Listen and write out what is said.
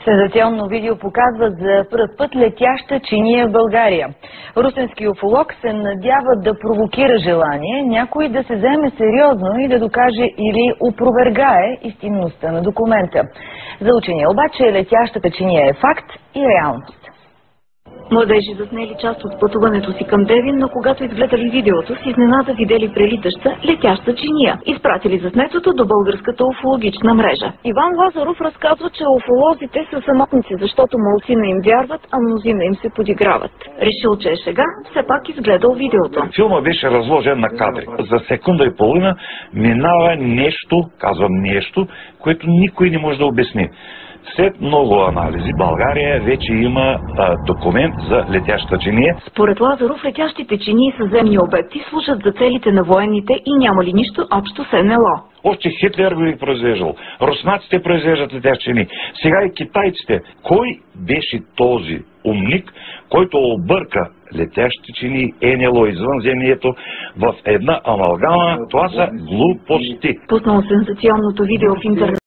Сензационно видео показва за първ път летяща чиния в България. Русенски уфолог се надява да провокира желание някой да се вземе сериозно и да докаже или опровергае истинността на документа. За учения обаче летящата чиния е факт и реалност. Младежи заснели част от пътуването си към Девин, но когато изгледали видеото, с изненада видели прелитаща летяща чиния. Изпратили заснетото до българската уфологична мрежа. Иван Лазаров разказва, че уфолозите са самотници, защото малцина им вярват, а мнозина им се подиграват. Решил, че е шега, все пак изгледал видеото. Филма беше разложен на кадри. За секунда и половина минава нещо, казвам нещо, което никой не може да обясни. След много анализи, България вече има документ за летяща чиния. Според Лазаров, летящите чинии са земни обекти, служат за целите на военните и няма ли нищо общо с НЛО. Още Хитлер го е произвеждал. Руснаците произвеждат летящи чинии. Сега и китайците. Кой беше този умник, който обърка летящи чинии, НЛО, извънземието в една амалгама? Това са глупости. Пуснал сензационното видео в интернет.